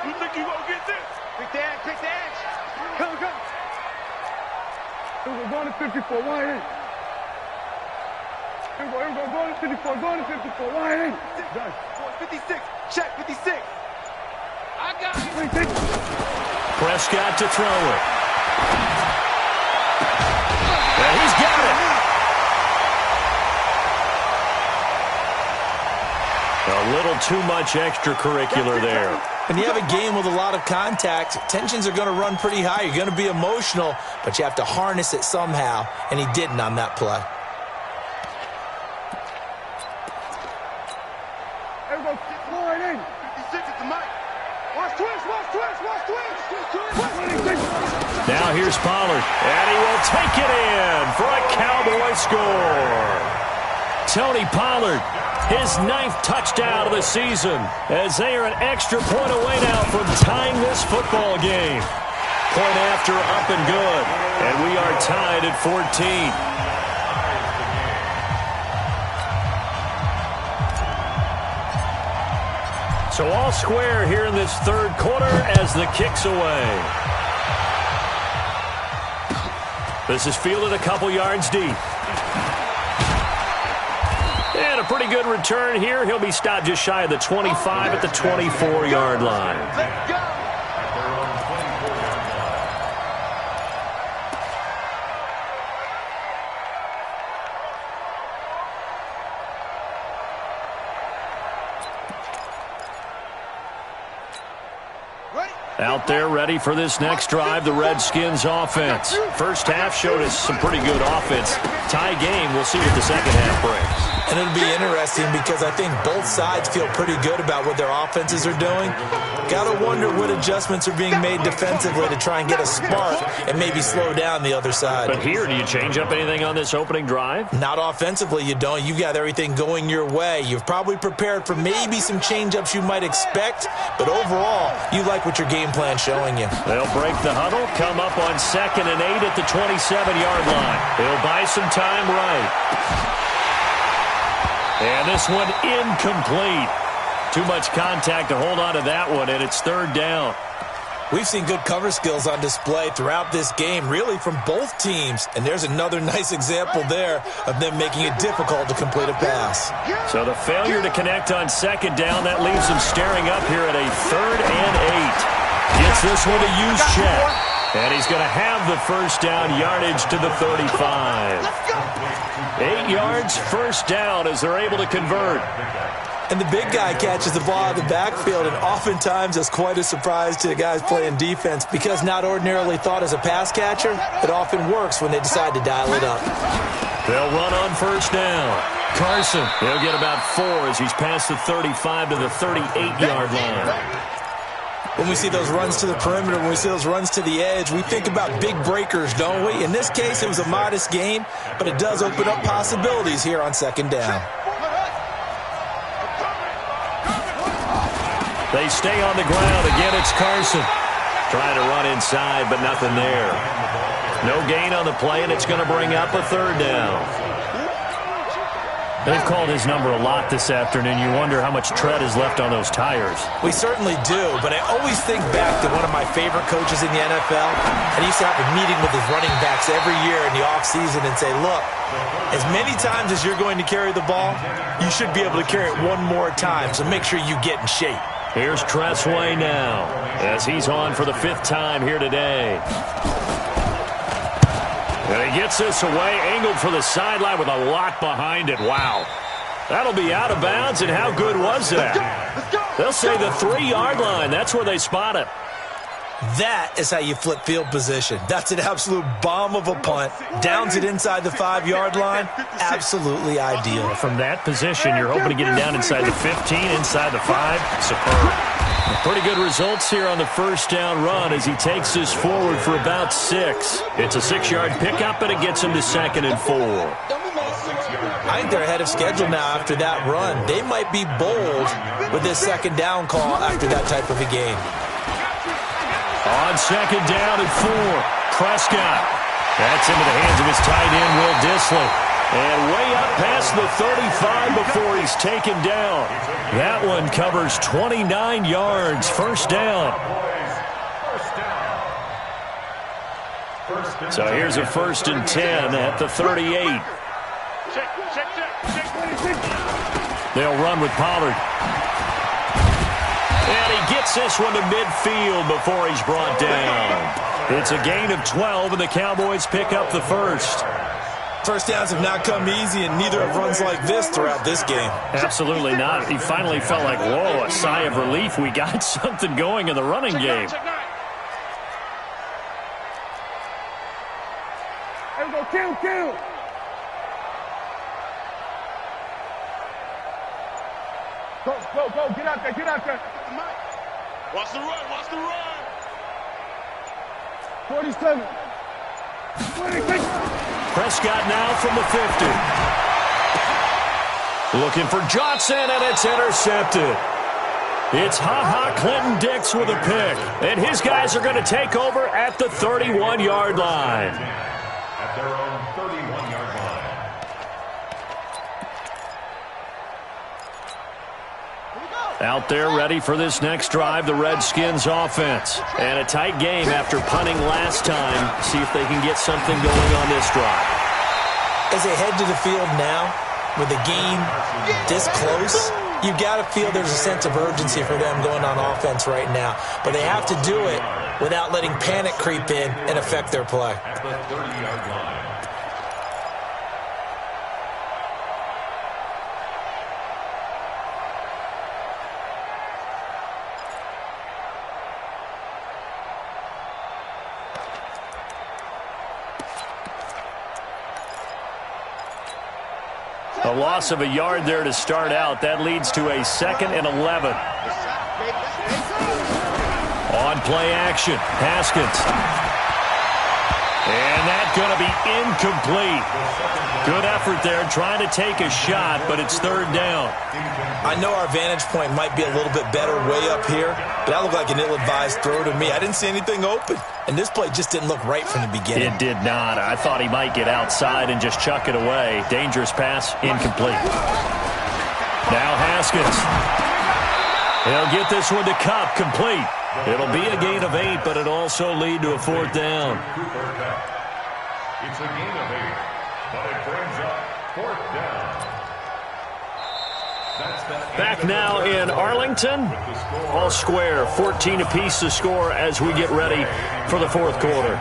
You think you gonna get this? Pick the edge, pick the edge. Come. Here we go, going to 54, wide in. Here we go, going to 54, going to 54, wide in. Done. 56, check, 56. I got it. Prescott to throw it. And he's got it. A little too much extracurricular there. When you have a game with a lot of contact, tensions are going to run pretty high. You're going to be emotional, but you have to harness it somehow, and he didn't on that play. There we go, line in. 56 at the mic. Watch twist, watch twist, watch twist. Now here's Pollard, and he will take it in for a Cowboy score. Tony Pollard, his 9th touchdown of the season, as they are an extra point away now from tying this football game. Point after up and good, and we are tied at 14. So all square here in this third quarter as the kick's away. This is fielded a couple yards deep. And a pretty good return here. He'll be stopped just shy of the 25 at the 24-yard line. Let's go. Out there ready for this next drive, the Redskins offense. First half showed us some pretty good offense. Tie game, we'll see what the second half brings. And it'll be interesting because I think both sides feel pretty good about what their offenses are doing. Got to wonder what adjustments are being made defensively to try and get a spark and maybe slow down the other side. But here, do you change up anything on this opening drive? Not offensively, you don't. You've got everything going your way. You've probably prepared for maybe some change-ups you might expect, but overall, you like what your game plan's showing you. They'll break the huddle, come up on 2nd and 8 at the 27-yard line. They'll buy some time right. And this one incomplete. Too much contact to hold on to that one, and it's 3rd down. We've seen good cover skills on display throughout this game, really from both teams. And there's another nice example there of them making it difficult to complete a pass. So the failure to connect on 2nd down, that leaves them staring up here at a 3rd and 8. Gets this one to use check. And he's going to have the first down yardage to the 35. 8 yards, first down as they're able to convert. And the big guy catches the ball out of the backfield, and oftentimes that's quite a surprise to the guys playing defense because not ordinarily thought as a pass catcher, it often works when they decide to dial it up. They'll run on first down. Carson, he'll get about 4 as he's past the 35 to the 38-yard line. When we see those runs to the perimeter, when we see those runs to the edge, we think about big breakers, don't we? In this case, it was a modest game, but it does open up possibilities here on 2nd down. They stay on the ground. Again, it's Carson. Trying to run inside, but nothing there. No gain on the play, and it's going to bring up a 3rd down. They've called his number a lot this afternoon. You wonder how much tread is left on those tires. We certainly do, but I always think back to one of my favorite coaches in the NFL, and he used to have a meeting with his running backs every year in the offseason and say, look, as many times as you're going to carry the ball, you should be able to carry it one more time, so make sure you get in shape. Here's Tressway now as he's on for the 5th time here today. And he gets this away, angled for the sideline with a lot behind it. Wow. That'll be out of bounds, and how good was that? They'll say the 3-yard line. That's where they spot it. That is how you flip field position. That's an absolute bomb of a punt. Downs it inside the 5-yard line. Absolutely ideal. From that position, you're hoping to get it down inside the 15, inside the 5. Superb. Pretty good results here on the first down run as he takes this forward for about 6. It's a 6-yard pickup, and it gets him to 2nd and 4. I think they're ahead of schedule now after that run. They might be bold with this 2nd down call after that type of a game. On 2nd down and 4, Prescott. That's into the hands of his tight end, Will Dissly. And way up past the 35 before he's taken down. That one covers 29 yards. First down. So here's a 1st and 10 at the 38. They'll run with Pollard. And he gets this one to midfield before he's brought down. It's a gain of 12, and the Cowboys pick up the first. First downs have not come easy, and neither have runs like this throughout this game. Absolutely not. He finally felt like, whoa, a sigh of relief. We got something going in the running game. There we go, kill. Go, get out there. Watch the run. 47. 26. Prescott now from the 50. Looking for Johnson, and it's intercepted. It's Clinton-Dix with a pick. And his guys are going to take over at the 31-yard line. At their own 31-yard line. Here we go. Out there ready for this next drive, the Redskins offense. And a tight game after punting last time. See if they can get something going on this drive. As they head to the field now, with the game this close, you've got to feel there's a sense of urgency for them going on offense right now. But they have to do it without letting panic creep in and affect their play. At the 30-yard line. A loss of a yard there to start out. That leads to a 2nd and 11. On play action, Haskins. And that's going to be incomplete. Good effort there trying to take a shot, but it's 3rd down. I know our vantage point might be a little bit better way up here, but that looked like an ill-advised throw to me. I didn't see anything open, and this play just didn't look right from the beginning. It did not. I thought he might get outside and just chuck it away. Dangerous pass, incomplete. Now Haskins. He'll get this one to Cup, complete. It'll be a gain of 8, but it'll also lead to a 4th down. It's a gain of 8, but it brings up 4th down. Back now in Arlington. All square, 14 apiece to score as we get ready for the 4th quarter.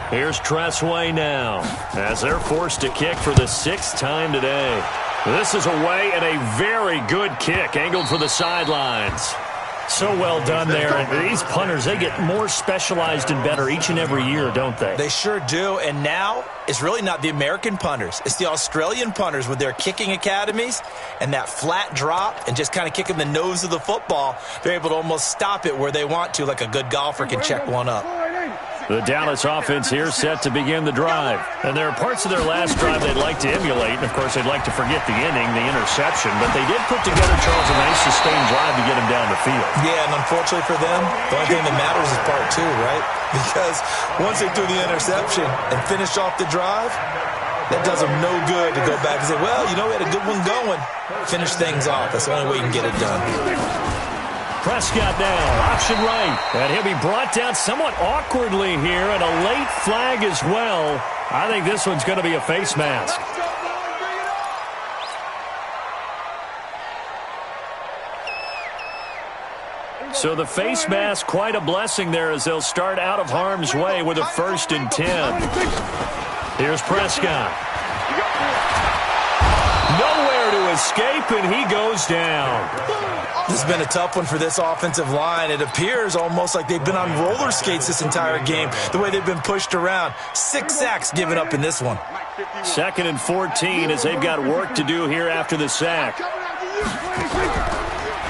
Here's Tressway now as they're forced to kick for the 6th time today. This is away and a very good kick angled for the sidelines. So well done there. And these punters, they get more specialized and better each and every year, don't they? They sure do. And now it's really not the American punters. It's the Australian punters with their kicking academies and that flat drop and just kind of kicking the nose of the football. They're able to almost stop it where they want to, like a good golfer can check one up. The Dallas offense here set to begin the drive. And there are parts of their last drive they'd like to emulate. And, of course, they'd like to forget the inning, the interception. But they did put together, Charles, a nice sustained drive to get him down the field. Yeah, and unfortunately for them, the only thing that matters is part 2, right? Because once they threw the interception and finished off the drive, that does them no good to go back and say, well, you know, we had a good one going. Finish things off. That's the only way you can get it done. Prescott now, option right. And he'll be brought down somewhat awkwardly here, and a late flag as well. I think this one's going to be a face mask. So the face mask, quite a blessing there as they'll start out of harm's way with a 1st and 10. Here's Prescott. Nowhere to escape, and he goes down. This has been a tough one for this offensive line. It appears almost like they've been on roller skates this entire game, the way they've been pushed around. 6 sacks given up in this one. 2nd and 14 as they've got work to do here after the sack.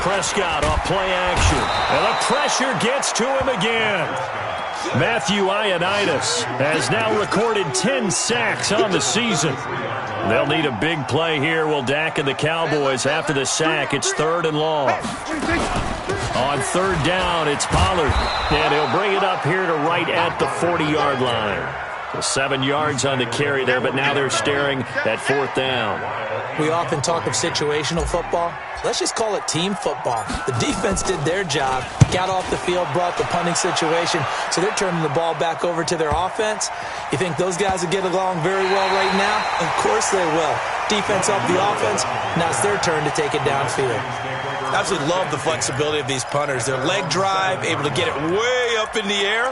Prescott off play action. And the pressure gets to him again. Matthew Ioannidis has now recorded 10 sacks on the season. They'll need a big play here. Will Dak and the Cowboys after the sack. It's 3rd and long. On 3rd down, it's Pollard. And he'll bring it up here to right at the 40-yard line. 7 yards on the carry there, but now they're staring at 4th down. We often talk of situational football. Let's just call it team football. The defense did their job, got off the field, brought the punting situation, so they're turning the ball back over to their offense. You think those guys will get along very well right now? Of course they will. Defense up the offense, now it's their turn to take it downfield. I absolutely love the flexibility of these punters. Their leg drive, able to get it way up in the air,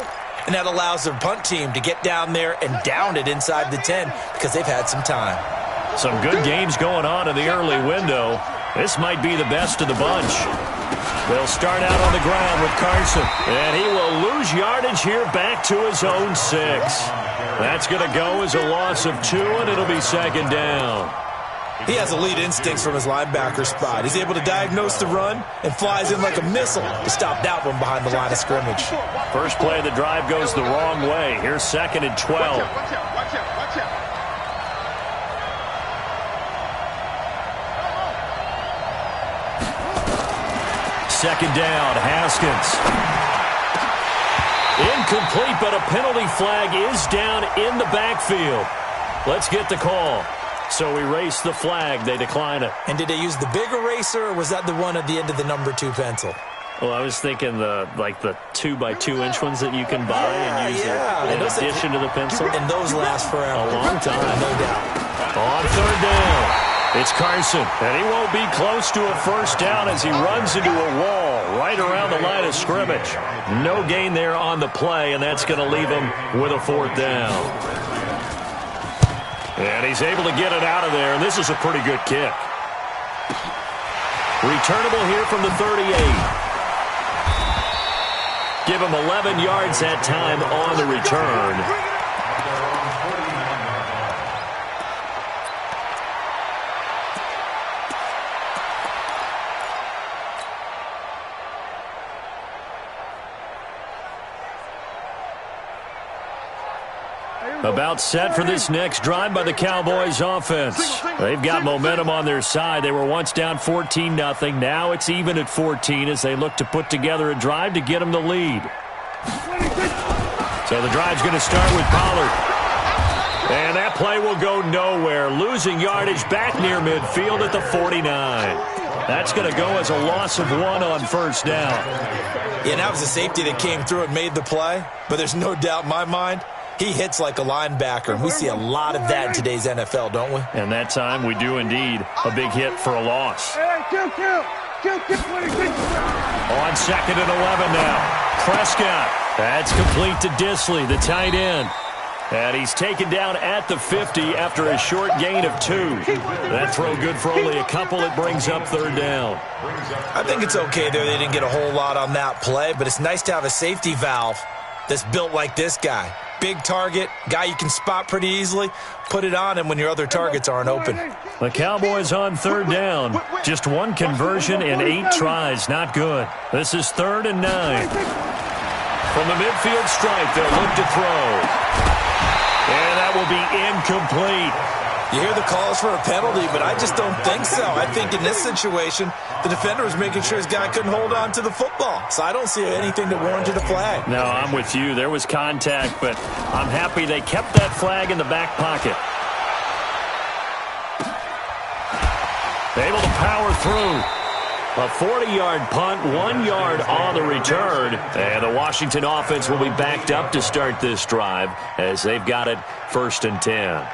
and that allows their punt team to get down there and down it inside the 10 because they've had some time. Some good games going on in the early window. This might be the best of the bunch. They'll start out on the ground with Carson, and he will lose yardage here back to his own 6. That's going to go as a loss of 2, and it'll be 2nd down. He has elite instincts from his linebacker spot. He's able to diagnose the run and flies in like a missile to stop that one behind the line of scrimmage. First play of the drive goes the wrong way. Here's 2nd and 12. Watch out. 2nd down, Haskins. Incomplete, but a penalty flag is down in the backfield. Let's get the call. So erase the flag. They decline it. And did they use the big eraser, or was that the one at the end of the number 2 pencil? Well, I was thinking the 2x2-inch ones that you can buy and use in addition to the pencil. And those last forever. A long time. No doubt. On third down, it's Carson. And he won't be close to a first down as he runs into a wall right around the line of scrimmage. No gain there on the play, and that's going to leave him with a fourth down. And he's able to get it out of there, and this is a pretty good kick. Returnable here from the 38. Give him 11 yards that time on the return. About set for this next drive by the Cowboys offense. They've got momentum on their side. They were once down 14-0. Now it's even at 14 as they look to put together a drive to get them the lead. So the drive's going to start with Pollard. And that play will go nowhere. Losing yardage back near midfield at the 49. That's going to go as a loss of 1 on first down. Yeah, that was a safety that came through and made the play. But there's no doubt in my mind, he hits like a linebacker, and we see a lot of that in today's NFL, don't we? And that time we do indeed. A big hit for a loss. On second and 11 now. Prescott. That's complete to Disley, the tight end. And he's taken down at the 50 after a short gain of 2. That throw good for only a couple. It brings up third down. I think it's okay there. They didn't get a whole lot on that play, but it's nice to have a safety valve that's built like this guy. Big target, guy you can spot pretty easily. Put it on him when your other targets aren't open. The Cowboys on third down. Just 1 conversion in 8 tries. Not good. This is 3rd and 9. From the midfield stripe, they'll look to throw. And that will be incomplete. You hear the calls for a penalty, but I just don't think so. I think in this situation, the defender was making sure his guy couldn't hold on to the football. So I don't see anything that warranted a flag. No, I'm with you. There was contact, but I'm happy they kept that flag in the back pocket. Able to power through. A 40-yard punt, 1 yard on the return. And the Washington offense will be backed up to start this drive as they've got it 1st and 10.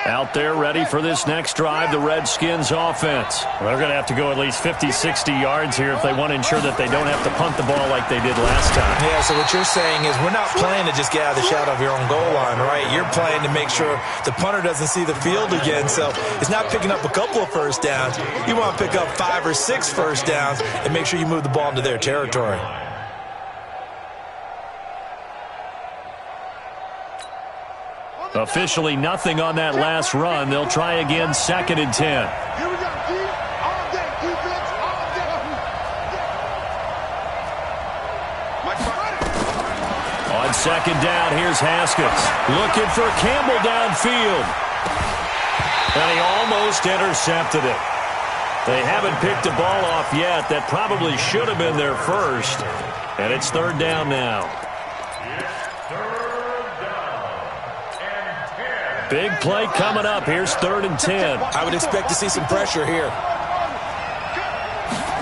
Out there ready for this next drive, the Redskins offense. They're going to have to go at least 50, 60 yards here if they want to ensure that they don't have to punt the ball like they did last time. Yeah, so what you're saying is we're not playing to just get out of the shadow of your own goal line, right? You're playing to make sure the punter doesn't see the field again. So it's not picking up a couple of first downs. You want to pick up 5 or 6 first downs and make sure you move the ball into their territory. Officially nothing on that last run. They'll try again, 2nd and 10. Here we go. All day, defense, all day. On 2nd down, here's Haskins. Looking for Campbell downfield. And he almost intercepted it. They haven't picked the ball off yet. That probably should have been their first. And it's 3rd down now. Big play coming up. Here's 3rd and 10. I would expect to see some pressure here.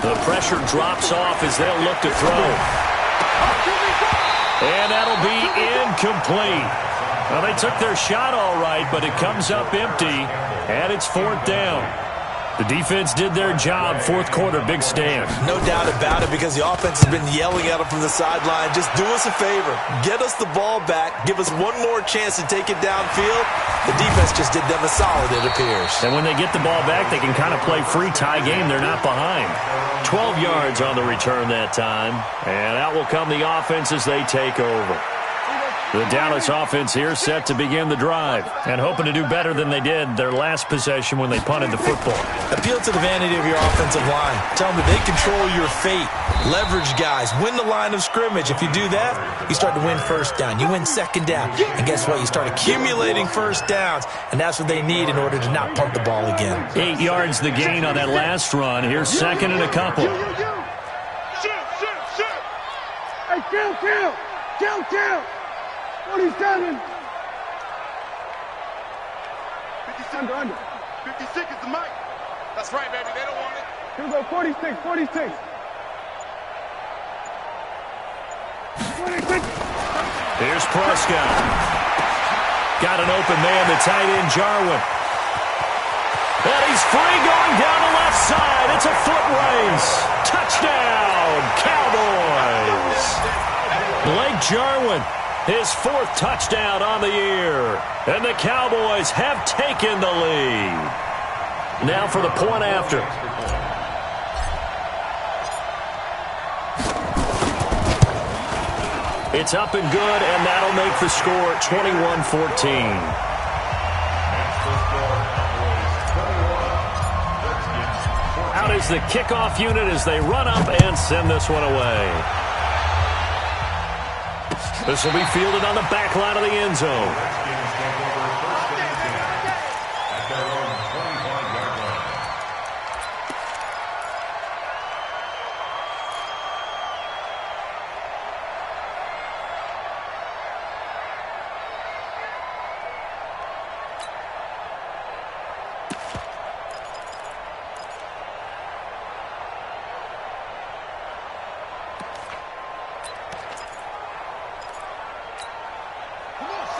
The pressure drops off as they'll look to throw. And that'll be incomplete. Well, they took their shot all right, but it comes up empty, and it's 4th down. The defense did their job. 4th quarter, big stand. No doubt about it, because the offense has been yelling at them from the sideline. Just do us a favor. Get us the ball back. Give us one more chance to take it downfield. The defense just did them a solid, it appears. And when they get the ball back, they can kind of play free tie game. They're not behind. 12 yards on the return that time. And out will come the offense as they take over. The Dallas offense here set to begin the drive and hoping to do better than they did their last possession when they punted the football. Appeal to the vanity of your offensive line. Tell them that they control your fate. Leverage guys. Win the line of scrimmage. If you do that, you start to win first down. You win second down. And guess what? You start accumulating first downs. And that's what they need in order to not punt the ball again. 8 yards the gain on that last run. Here's second and a couple. Hey, kill. 47. 50 under. 56 is the mic. That's right, baby. They don't want it. Here we go, 46. 46. Here's Prescott. Got an open man, the tight end, Jarwin. And he's free going down the left side. It's a foot race. Touchdown, Cowboys. Blake Jarwin, his 4th touchdown on the year. And the Cowboys have taken the lead. Now for the point after. It's up and good, and that'll make the score 21-14. Out is the kickoff unit as they run up and send this one away. This will be fielded on the back line of the end zone.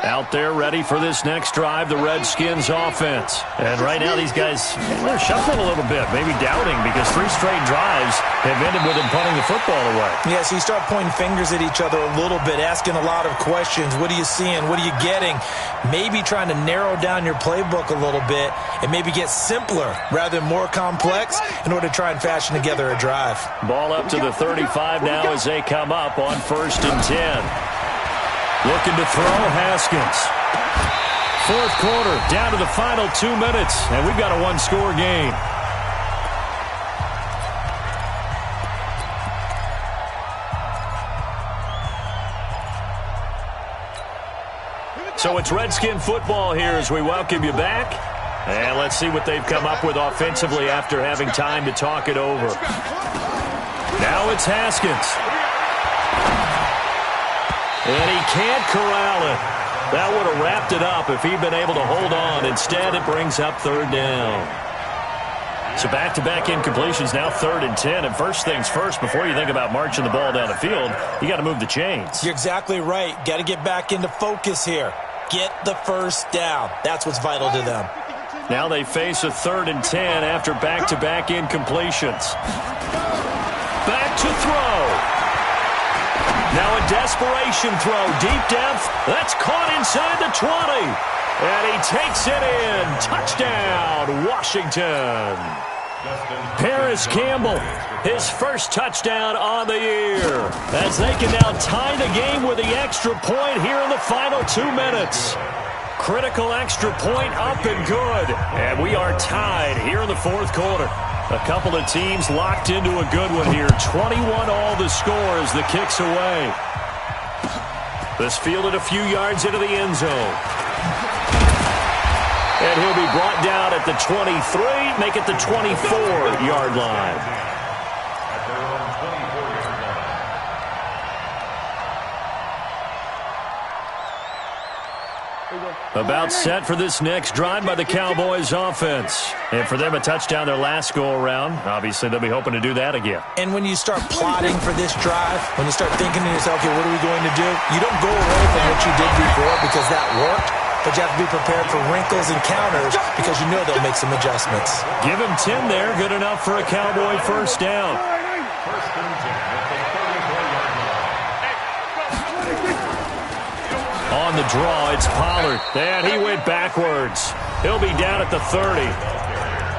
Out there ready for this next drive, the Redskins offense. And right now these guys, they're shuffling a little bit, maybe doubting, because 3 straight drives have ended with them punting the football away. Yeah, so you start pointing fingers at each other a little bit, asking a lot of questions. What are you seeing? What are you getting? Maybe trying to narrow down your playbook a little bit and maybe get simpler rather than more complex in order to try and fashion together a drive. Ball up to the 35 now as they come up on 1st and 10. Looking to throw, Haskins. 4th quarter, down to the final 2 minutes, and we've got a 1-score game. So it's Redskin football here as we welcome you back. And let's see what they've come up with offensively after having time to talk it over. Now it's Haskins. And he can't corral it. That would have wrapped it up if he'd been able to hold on. Instead, it brings up 3rd down. So back-to-back incompletions, now 3rd and 10. And first things first, before you think about marching the ball down the field, you got to move the chains. You're exactly right. Got to get back into focus here. Get the first down. That's what's vital to them. Now they face a 3rd and 10 after back-to-back incompletions. Back to throw. Now a desperation throw, deep depth. That's caught inside the 20. And he takes it in. Touchdown, Washington. Paris Campbell, his 1st touchdown on the year. As they can now tie the game with the extra point here in the final 2 minutes. Critical extra point up and good. And we are tied here in the 4th quarter. A couple of teams locked into a good one here. 21 all the score as the kick's away. This fielded a few yards into the end zone. And he'll be brought down at the 23, make it the 24-yard line. About set for this next drive by the Cowboys offense. And for them, a touchdown their last go-around. Obviously, they'll be hoping to do that again. And when you start plotting for this drive, when you start thinking to yourself, okay, what are we going to do? You don't go away from what you did before because that worked. But you have to be prepared for wrinkles and counters because you know they'll make some adjustments. Give him 10 there. Good enough for a Cowboy first down. On the draw, it's Pollard. And he went backwards. He'll be down at the 30.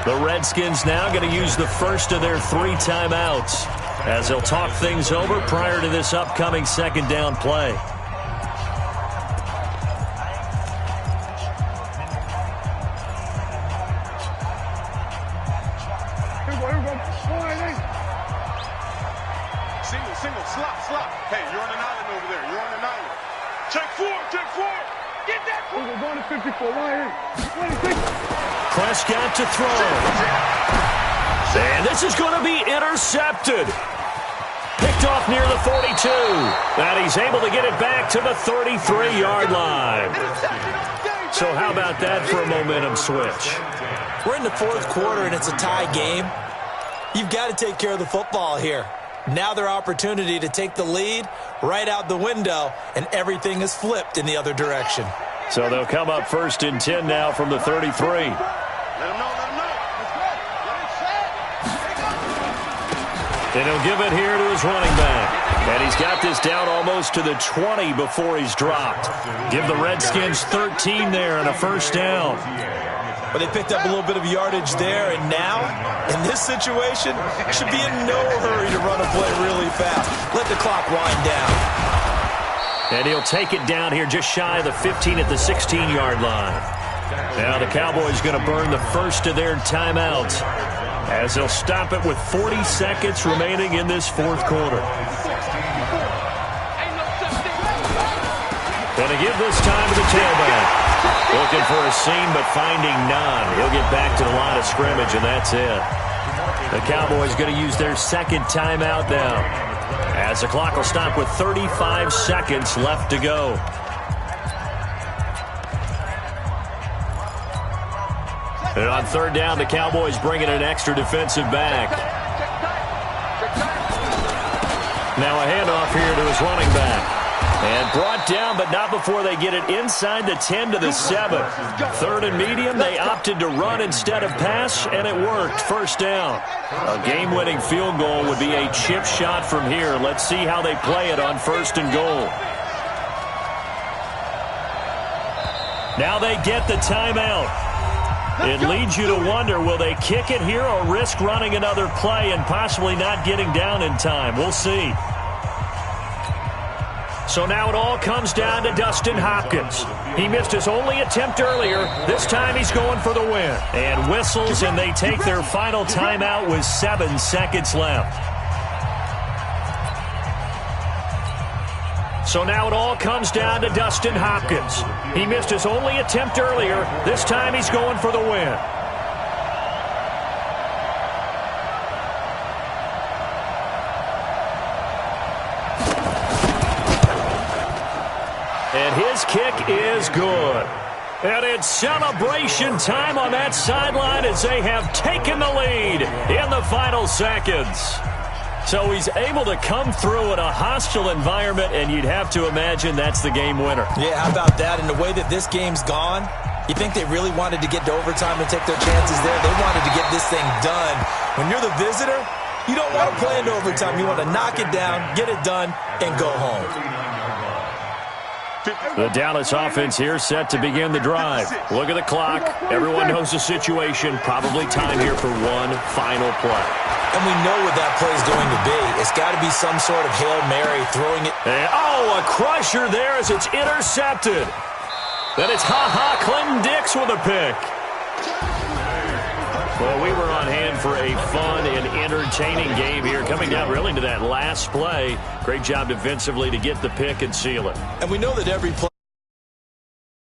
The Redskins now going to use the first of their 3 timeouts as they'll talk things over prior to this upcoming 2nd down play. Slop. Hey, you're on an island over there. You're on an island. Check four. Get that four. We're going to 54. Right here. Prescott to throw. And this is going to be intercepted. Picked off near the 42. And he's able to get it back to the 33-yard line. So how about that for a momentum switch? We're in the fourth quarter, and it's a tie game. You've got to take care of the football here. Now their opportunity to take the lead right out the window, and everything is flipped in the other direction. So they'll come up 1st and 10 now from the 33. Let him know. And he'll give it here to his running back. And he's got this down almost to the 20 before he's dropped. Give the Redskins 13 there and a first down. But they picked up a little bit of yardage there, and now, in this situation, should be in no hurry to run a play really fast. Let the clock wind down. And he'll take it down here just shy of the 15 at the 16-yard line. Now the Cowboys going to burn the first of their timeouts as they'll stop it with 40 seconds remaining in this fourth quarter. Going to give this time to the tailback. Looking for a seam, but finding none. He'll get back to the line of scrimmage, and that's it. The Cowboys going to use their second timeout now, as the clock will stop with 35 seconds left to go. And on third down, the Cowboys bring in an extra defensive back. Now a handoff here to his running back. And brought down, but not before they get it inside the 10 to the 7. Third and medium, they opted to run instead of pass, and it worked. First down. A game-winning field goal would be a chip shot from here. Let's see how they play it on 1st and goal. Now they get the timeout. It leads you to wonder, will they kick it here or risk running another play and possibly not getting down in time? We'll see. So now it all comes down to Dustin Hopkins. He missed his only attempt earlier. This time he's going for the win. And whistles, and they take their final timeout with 7 seconds left. So now it all comes down to Dustin Hopkins. He missed his only attempt earlier. This time he's going for the win. And his kick is good. And it's celebration time on that sideline as they have taken the lead in the final seconds. So he's able to come through in a hostile environment, and you'd have to imagine that's the game winner. Yeah, how about that? And the way that this game's gone, you think they really wanted to get to overtime and take their chances there? They wanted to get this thing done. When you're the visitor, you don't want to play into overtime. You want to knock it down, get it done, and go home. The Dallas offense here set to begin the drive. Look at the clock. Everyone knows the situation. Probably time here for one final play. And we know what that play is going to be. It's got to be some sort of Hail Mary, throwing it. And, a crusher there as it's intercepted. Then it's Clinton Dix with a pick. Well, we were on hand for a fun and entertaining game here, coming down really to that last play. Great job defensively to get the pick and seal it. And we know that every play